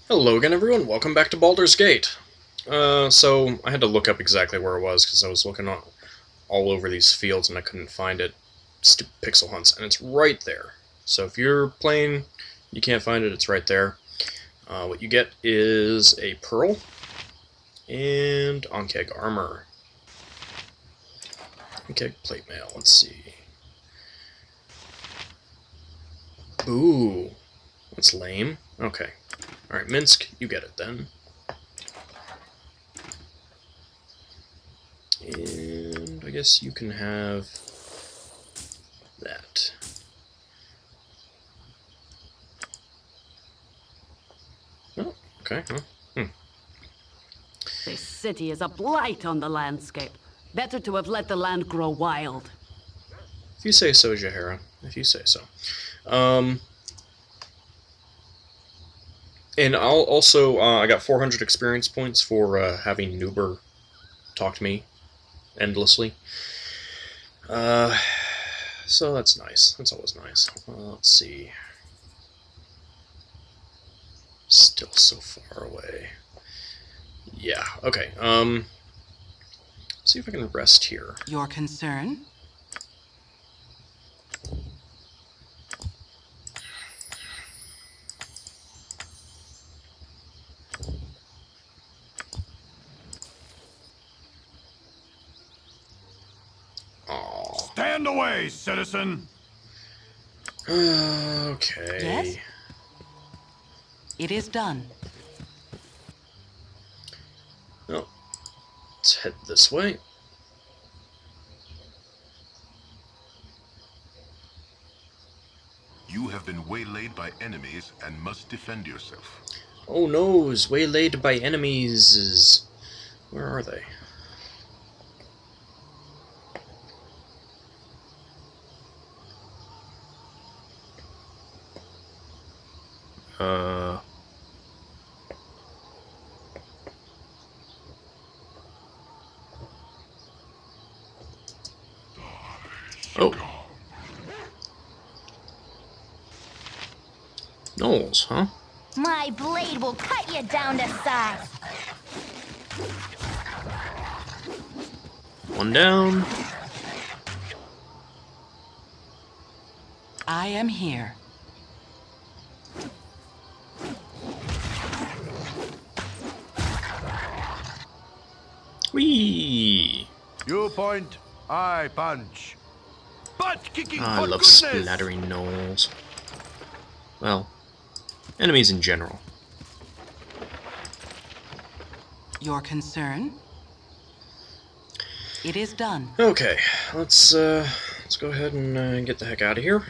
Hello again, everyone. Welcome back to Baldur's Gate. So I had to look up exactly where it was because I was looking all over these fields and I couldn't find it. Stupid pixel hunts, and it's right there. So if you're playing, you can't find it. It's right there. What you get is a pearl and on-keg armor. On-keg plate mail. Let's see. Ooh, that's lame. Okay. Alright, Minsc, you get it then. And I guess you can have that. Oh, okay. This city is a blight on the landscape. Better to have let the land grow wild. If you say so, Jahara. If you say so. And I'll also, I got 400 experience points for having Nuber talk to me endlessly. So that's nice. That's always nice. Let's see. Still so far away. Yeah, okay. See if I can rest here. Your concern? Stand away, citizen! Okay. Yes? It is done. Well, let's head this way. You have been waylaid by enemies and must defend yourself. Ohnoes, waylaid by enemies. Where are they? Oh. Gnolls, huh? My blade will cut you down to size. One down. I am here. Whee! You point, I punch. Butt kicking I for love goodness! splattering gnolls. Well, enemies in general. Your concern? It is done. Okay, let's go ahead and get the heck out of here.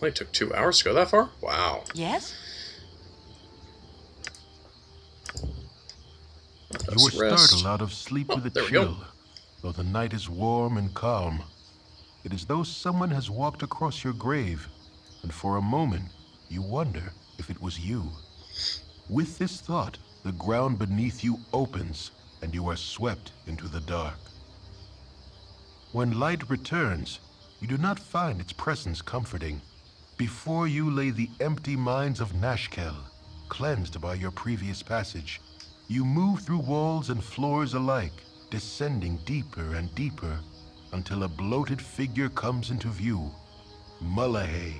Only took 2 hours to go that far? Wow. Yes? You were startled out of sleep with a there we go. chill, though the night is warm and calm. It is though someone has walked across your grave, and for a moment you wonder if it was you. With this thought, the ground beneath you opens, and you are swept into the dark. When light returns, you do not find its presence comforting. Before you lay the empty mines of Nashkel, cleansed by your previous passage. You move through walls and floors alike, descending deeper and deeper, until a bloated figure comes into view. Mullahay,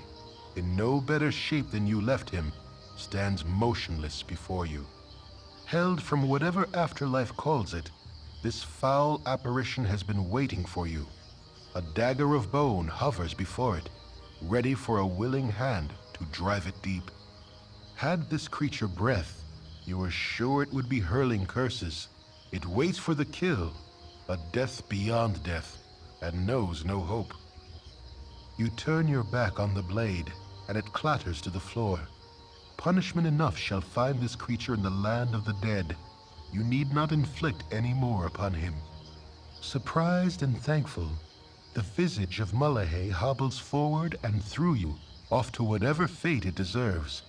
in no better shape than you left him, stands motionless before you. Held from whatever afterlife calls it, this foul apparition has been waiting for you. A dagger of bone hovers before it, ready for a willing hand to drive it deep. Had this creature breath, you are sure it would be hurling curses. It waits for the kill, a death beyond death, and knows no hope. You turn your back on the blade, and it clatters to the floor. Punishment enough shall find this creature in the land of the dead. You need not inflict any more upon him. Surprised and thankful, the visage of Mullahay hobbles forward and through you, off to whatever fate it deserves.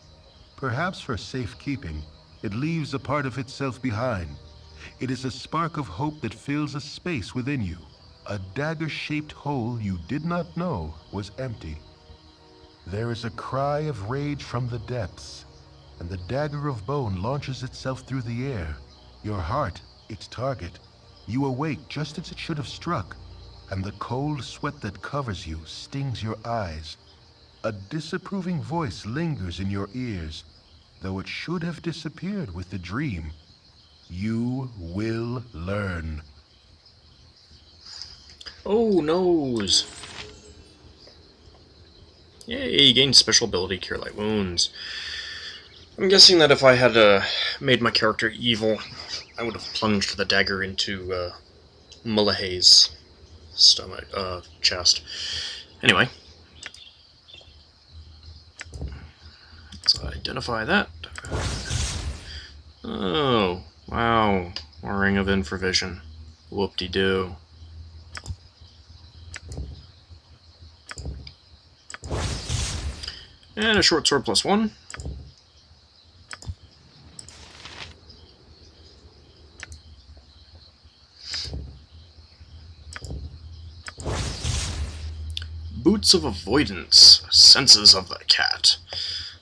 Perhaps for safekeeping, it leaves a part of itself behind. It is a spark of hope that fills a space within you. A dagger-shaped hole you did not know was empty. There is a cry of rage from the depths, and the dagger of bone launches itself through the air. Your heart, its target. You awake just as it should have struck, and the cold sweat that covers you stings your eyes. A disapproving voice lingers in your ears, though it should have disappeared with the dream. You will learn. Ohnoes. Yay, gain special ability, Cure Light Wounds. I'm guessing that if I had made my character evil, I would have plunged the dagger into Mullahy's stomach, chest. Anyway. Let's identify that. Oh, wow. A Ring of Infravision. Whoop-de-doo. And a short sword +1. Boots of Avoidance. Senses of the Cat.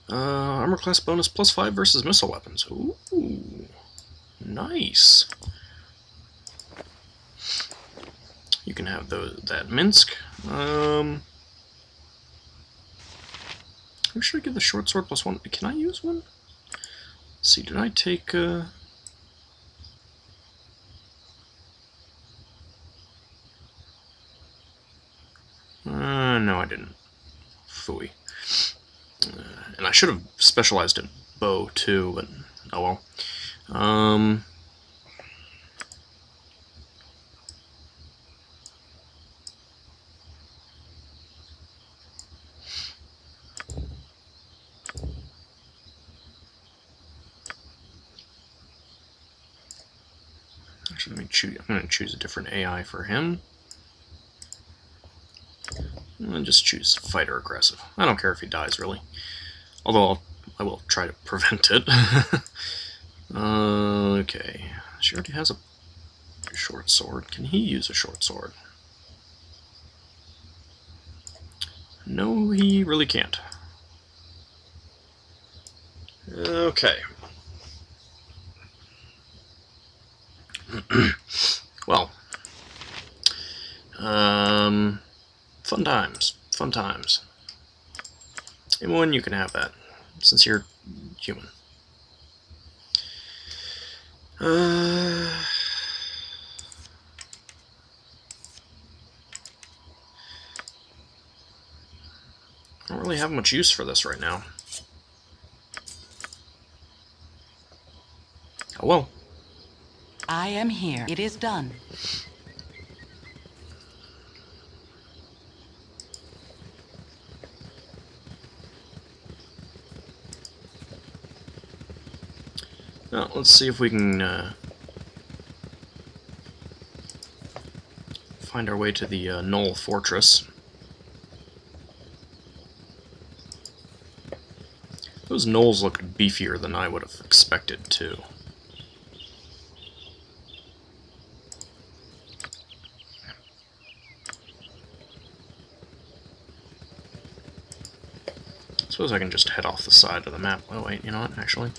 Armor class bonus +5 versus missile weapons. Ooh. Nice. You can have that Minsc. Who should I give the short sword +1? Can I use one? Let's see, did I take no, I didn't. Phooey. And I should have specialized in bow too, but oh well. Actually, I'm going to choose a different AI for him. And just choose fighter aggressive. I don't care if he dies, really. Although I will try to prevent it. Okay. She already has a short sword. Can he use a short sword? No, he really can't. Okay. Well. Fun times. Fun times. Anyone, you can have that, since you're human. I don't really have much use for this right now. Oh well. I am here. It is done. Well, let's see if we can find our way to the Gnoll Fortress. Those gnolls look beefier than I would have expected, too. I suppose I can just head off the side of the map. Oh wait, you know what, actually.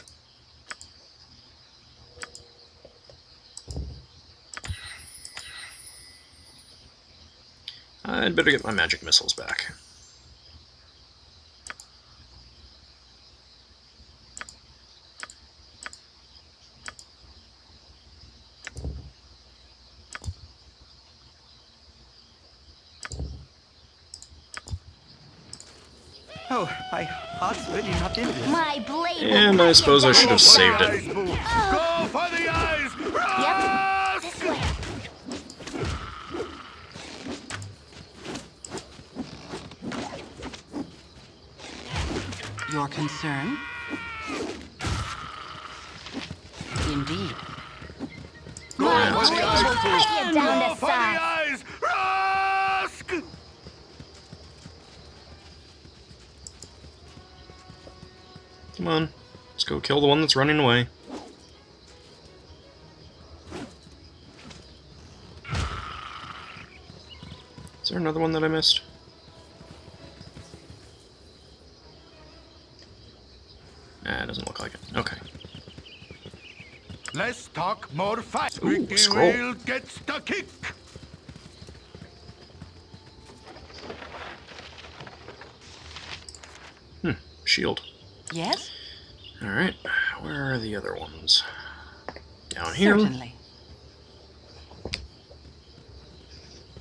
I'd better get my magic missiles back. Oh, my heart's really not in this. My blade will And cut I you suppose I down should have to saved size. it. Go for the eyes! Yep, this way. Your concern? Indeed. My that's blade will cut you down Go to for the size. eyes! Rusk! Come on, let's go kill the one that's running away. Is there another one that I missed? Nah, it doesn't look like it. Okay. Less talk, more fight. Ooh, Squeaky scroll. wheel gets the kick. Shield. Yes? Alright, where are the other ones? Down here. Certainly.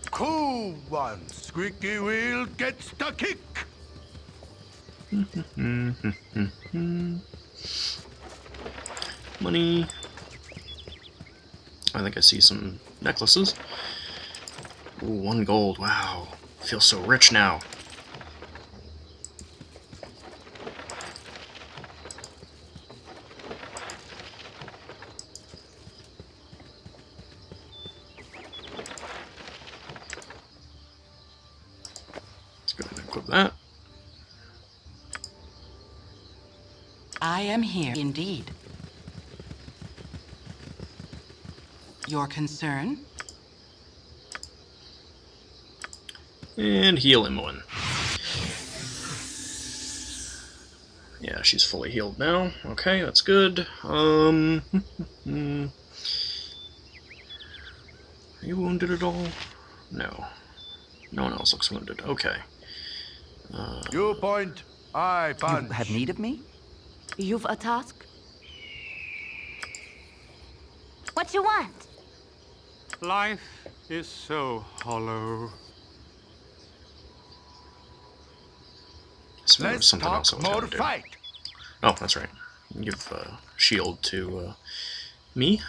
Cool one. Squeaky wheel gets the kick. Money. I think I see some necklaces. Ooh, 1 gold. Wow. I feel so rich now. Let's go ahead and equip that. I am here. Indeed. Your concern? And heal Imoen. Yeah, she's fully healed now. Okay, that's good. Are you wounded at all? No. No one else looks wounded. Okay. You point, I punch. You have need of me? You've a task? What you want? Life is so hollow. I swear there was Let's something talk else I was more gonna do. fight. Oh, that's right. Give shield to me.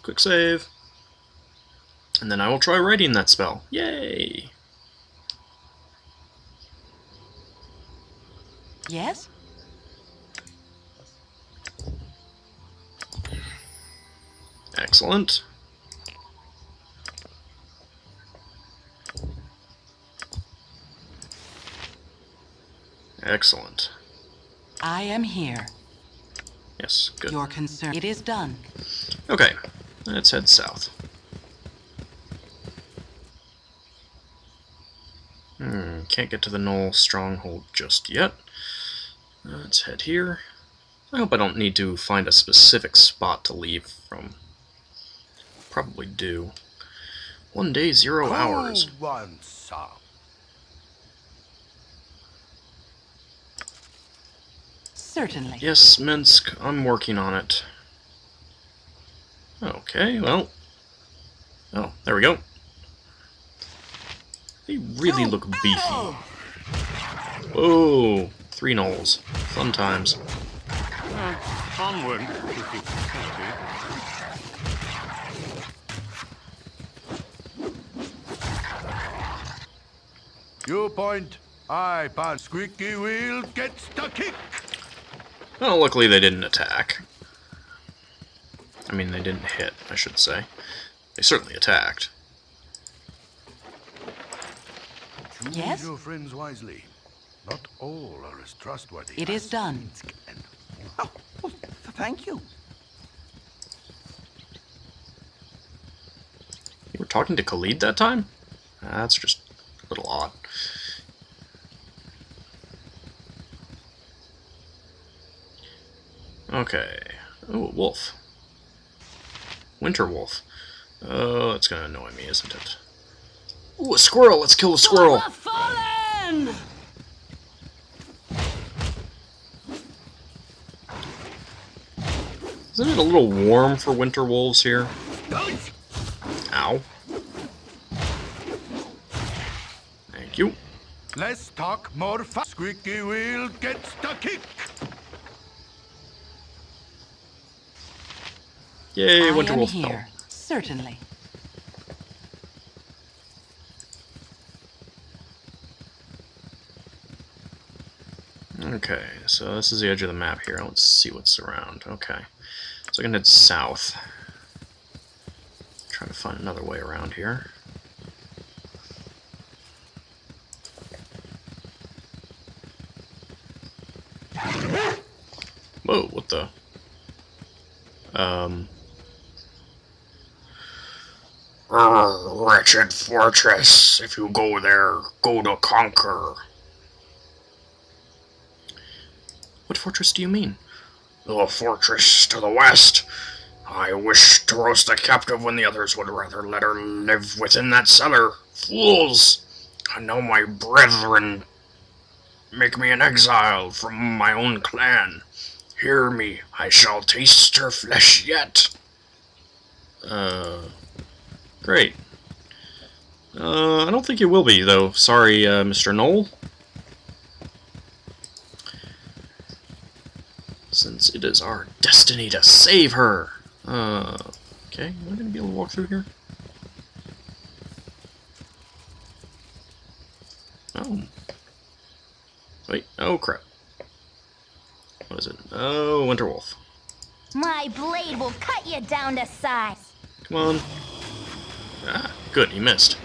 Quick save. And then I will try writing that spell. Yay! Yes? Excellent. Excellent. I am here. Yes, good. Your concern. It is done. Okay, let's head south. Can't get to the Gnoll stronghold just yet. Let's head here. I hope I don't need to find a specific spot to leave from. Probably do. 1 day, 0 hours. Cool one, sir. Certainly. Yes, Minsc, I'm working on it. Okay, well. Oh, there we go. They really look beefy. Whoa, 3 Gnolls. Fun times. Onward, if you fancy. You point, I punch. Squeaky wheel gets the kick. Well, luckily they didn't attack. I mean, they didn't hit, I should say. They certainly attacked. Choose Yes? your friends wisely. Not all are as trustworthy. It is done. Oh, well, thank you. You were talking to Khalid that time? That's just a little odd. Okay. Oh, wolf. Winter wolf. Oh, that's gonna annoy me, isn't it? Ooh, a squirrel! Let's kill the squirrel! The fallen! Isn't it a little warm for winter wolves here? Ow. Thank you. Less talk, more fight. Squeaky wheel gets the kick. Yay, I winter am wolf here. Certainly. Okay, so this is the edge of the map here. Let's see what's around. Okay. So I can head south. Try to find another way around here. Whoa, what the? Wretched fortress, if you go there, go to conquer. What fortress do you mean? The fortress to the west. I wish to roast the captive when the others would rather let her live within that cellar. Fools! And now my brethren make me an exile from my own clan. Hear me, I shall taste her flesh yet. Great. I don't think you will be, though. Sorry, Mr. Gnoll. Since it is our destiny to save her. Okay, am I gonna be able to walk through here? Oh. Wait, oh crap. What is it? Oh, Winterwolf. My blade will cut you down to size. Come on. Ah, good, he missed.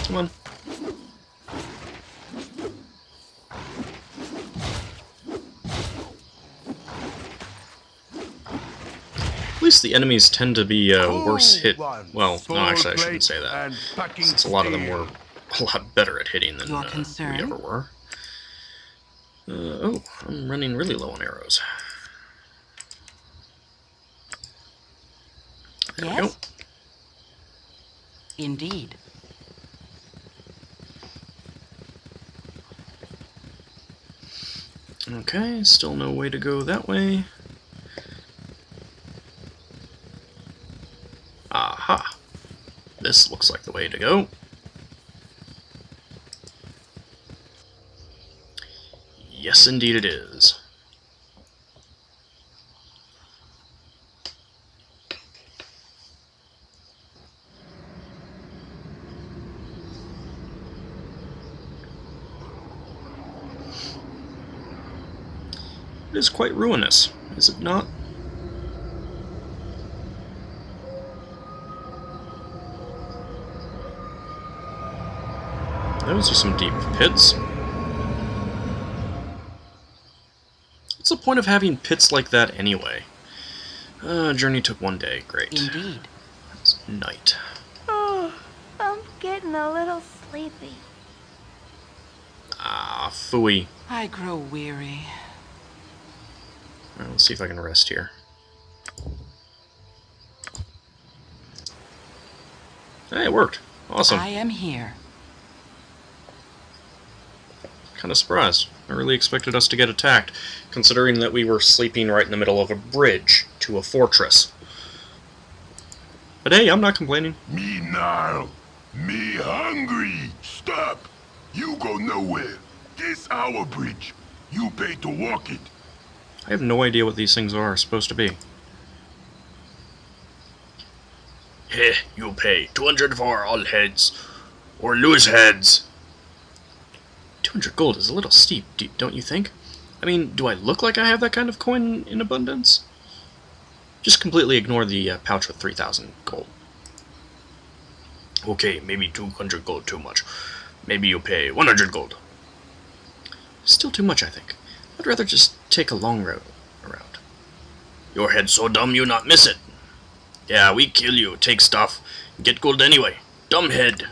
Come on. At least the enemies tend to be worse hit. Well, no, actually, I shouldn't say that. Since a lot of them were a lot better at hitting than Your we concern? ever were. Oh, I'm running really low on arrows. There we go. Yes? Indeed. Okay, still no way to go that way. Aha! This looks like the way to go. Yes, indeed it is. It is quite ruinous, is it not? Those are some deep pits. What's the point of having pits like that anyway? Journey took 1 day. Great. Indeed. It's night. Oh, I'm getting a little sleepy. Ah, phooey. I grow weary. Alright, let's see if I can rest here. Hey, it worked. Awesome. I am here. Kind of surprised. I really expected us to get attacked, considering that we were sleeping right in the middle of a bridge to a fortress. But hey, I'm not complaining. Me now. Me hungry. Stop. You go nowhere. This our bridge. You pay to walk it. I have no idea what these things are supposed to be. Heh, you pay 200 for all heads, or lose heads. 200 gold is a little steep, don't you think? I mean, do I look like I have that kind of coin in abundance? Just completely ignore the pouch with 3,000 gold. Okay, maybe 200 gold too much. Maybe you pay 100 gold. Still too much, I think. I'd rather just take a long road around. Your head's so dumb you not miss it. Yeah, we kill you, take stuff, get gold anyway. Dumb head.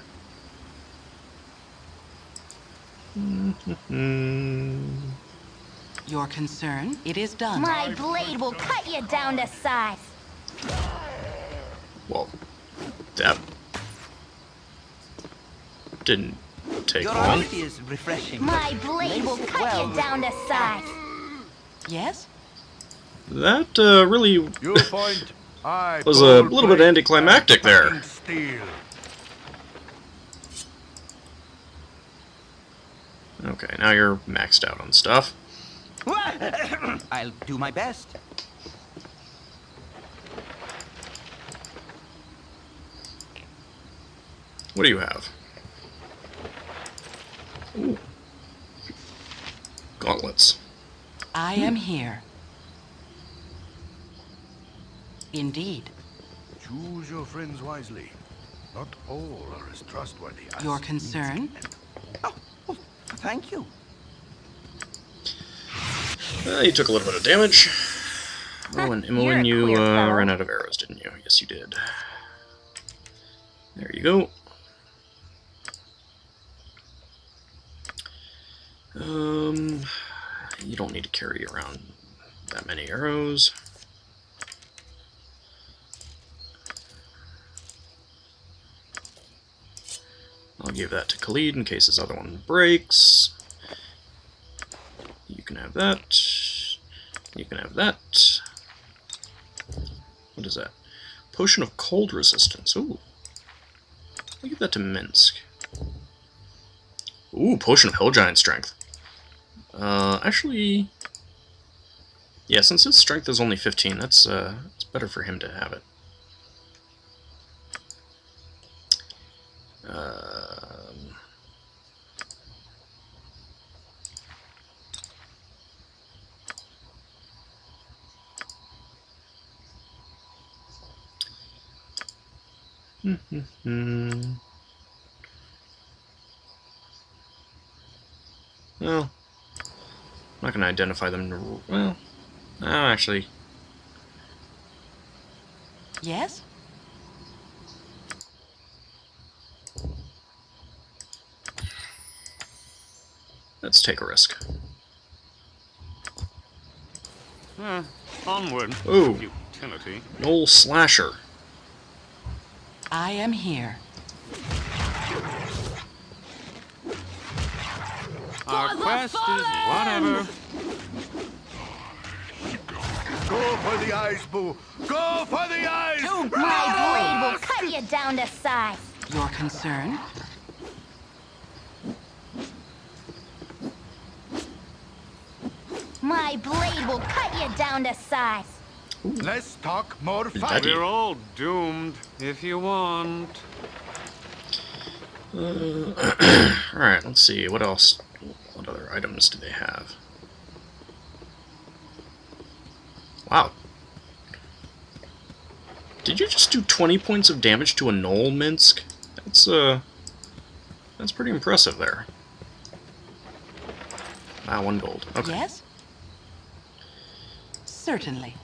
Your concern? It is done. My blade will cut you down to size. Well, that didn't take Your long. honesty is refreshing. My blade will cut you down to size. Yes? That really You point. I was a bold little bit blade anticlimactic and there. fucking steel. Okay, now you're maxed out on stuff. I'll do my best. What do you have? Ooh. Gauntlets. I am here. Indeed. Choose your friends wisely. Not all are as trustworthy as Your concern? Oh, well, thank you. You took a little bit of damage. Oh, and You're a Imoen, you queer fellow. ran out of arrows, didn't you? Yes, you did. There you go. You don't need to carry around that many arrows. I'll give that to Khalid in case his other one breaks. You can have that. You can have that. What is that? Potion of cold resistance. Ooh. I'll give that to Minsc. Ooh, Potion of Hill Giant Strength. Actually... Yeah, since his strength is only 15, it's better for him to have it. Well, I'm not going to identify them. Well, actually, Yes? let's take a risk. Onward. Ooh. Utility. Gnoll Slasher. I am here. Our quest is whatever. Go for the eyes, Boo! Go for the eyes! My blade will cut you down to size. Your concern? My blade will cut you down to size. Less talk, more Daddy. fight. We're all doomed if you want. Alright, let's see. What else? What other items do they have? Wow. Did you just do 20 points of damage to a Gnoll, Minsc? That's pretty impressive there. Ah, 1 gold. Okay. Yes? Certainly.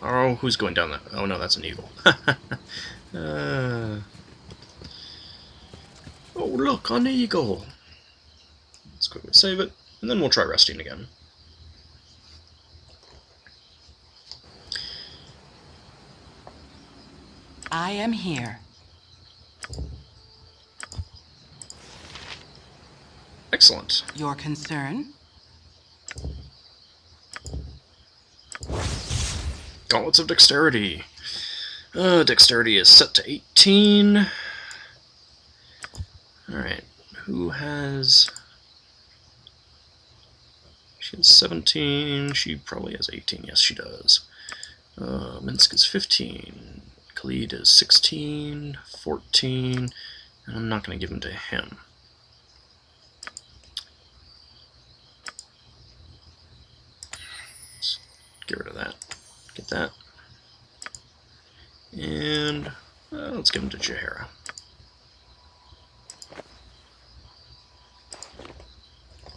Oh, who's going down that? Oh no, that's an eagle. Oh, look, an eagle. Let's quickly save it, and then we'll try resting again. I am here. Excellent. Your concern? Gauntlets of Dexterity. Dexterity is set to 18. Alright, who has... She has 17, she probably has 18, yes she does. Minsc is 15, Khalid is 16, 14, and I'm not going to give them to him. Let's get rid of that. Get that. And let's give them to Jaheira.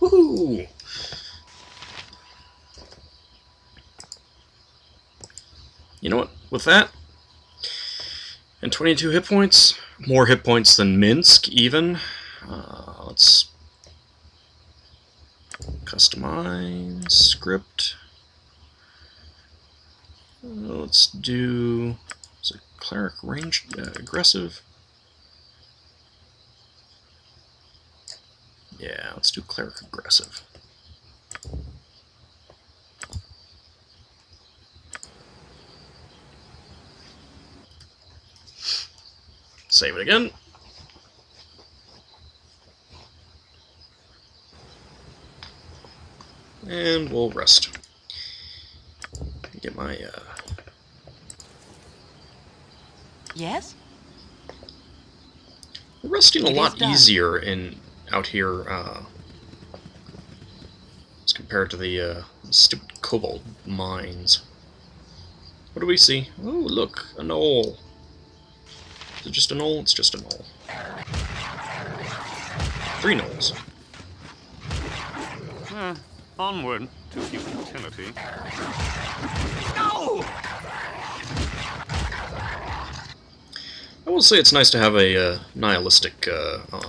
Woohoo! You know what? With that, and 22 hit points, more hit points than Minsc even. Let's customize script. Let's do, is it cleric ranged aggressive? Yeah, let's do cleric aggressive. Save it again. And we'll rest. Get my Yes? resting a It is lot done. easier in out here as compared to the stupid kobold mines. What do we see? Oh, look, a gnoll. Is it just a gnoll? It's just a gnoll. 3 gnolls. Onward to futility. No! I will say it's nice to have a nihilistic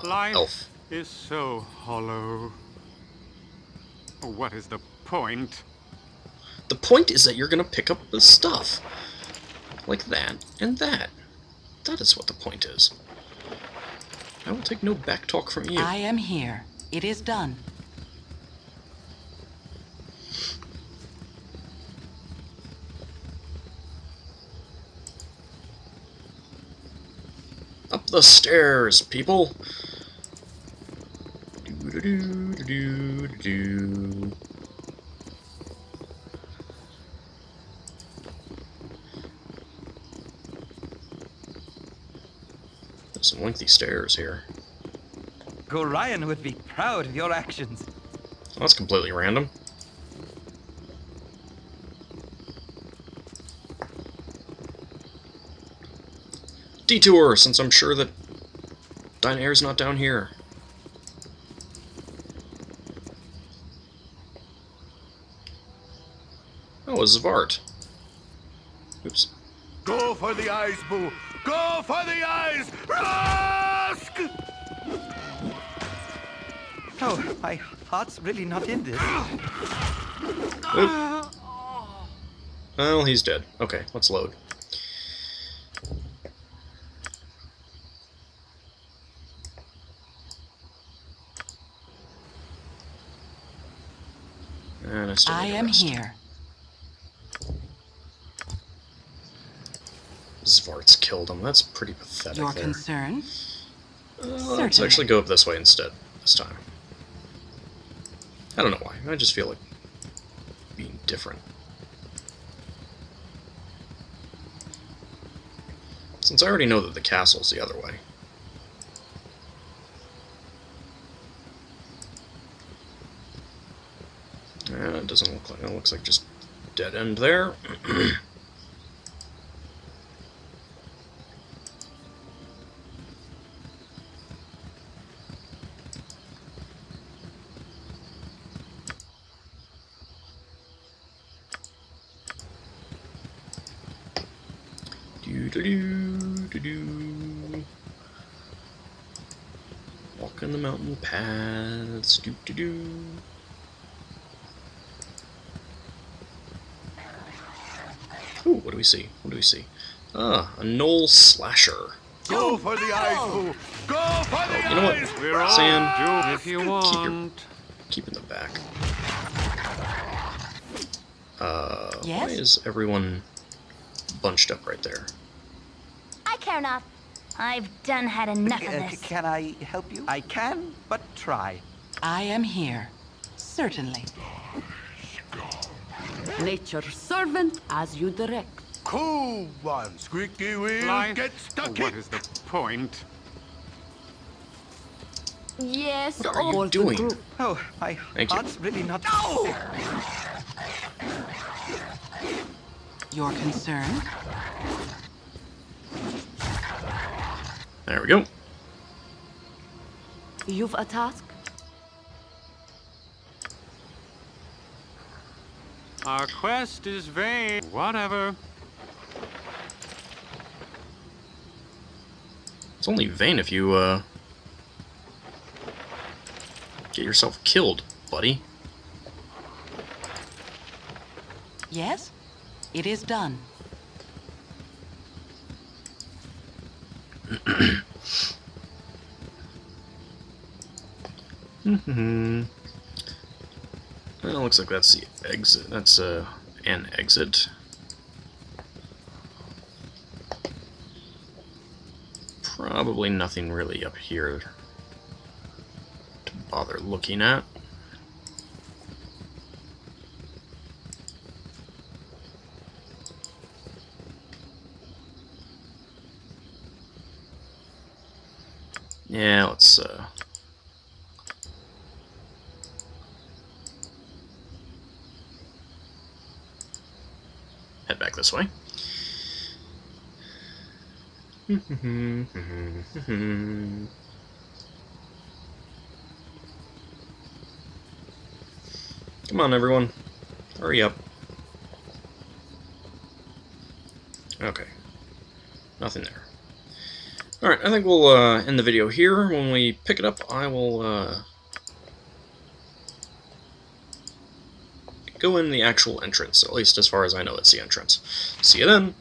Life elf. is so hollow. What is the point? The point is that you're gonna pick up the stuff. Like that and that. That is what the point is. I will take no back talk from you. I am here. It is done. Up the stairs, people! Do-do-do-do-do-do. There's some lengthy stairs here. Gorion would be proud of your actions. Oh, that's completely random. Detour, since I'm sure that Dynair's not down here. Oh, a Xvart. Oops. Go for the eyes, Boo! Go for the eyes! Rusk! Oh, my heart's really not in this. Oop. Well, he's dead. Okay, let's load. And I am here. Xvarts killed him. That's pretty pathetic. Your there. concern? Let's Certainly. actually go up this way instead, this time. I don't know why. I just feel like being different. Since I already know that the castle's the other way. And it doesn't look like it looks like just dead end there. Do-do-do-do-do. Walking the mountain paths. Do-do-do. Ooh, what do we see? What do we see? Ah, a Gnoll Slasher. Go for the eyes, Boo! Go for the You know what? eyes! We're all Sam, doomed if you want. keep in the back. Yes? Why is everyone bunched up right there? I care not. I've done had enough of this. Can I help you? I can, but try. I am here. Certainly. Nature's servant as you direct. Cool one, squeaky wheel, Life, get stuck what in. is the point? Yes, What are you all the doing? group. Oh, my Thank you. heart's really not. No! Your concern? There we go. You've a task? Our quest is vain. Whatever. It's only vain if you, get yourself killed, buddy. Yes? It is done. Well, looks like that's the exit. That's an exit. Probably nothing really up here to bother looking at. Yeah, let's head back this way. Come on, everyone. Hurry up. Okay. Nothing there. Alright, I think we'll end the video here. When we pick it up, I will go in the actual entrance. At least as far as I know, it's the entrance. See you then!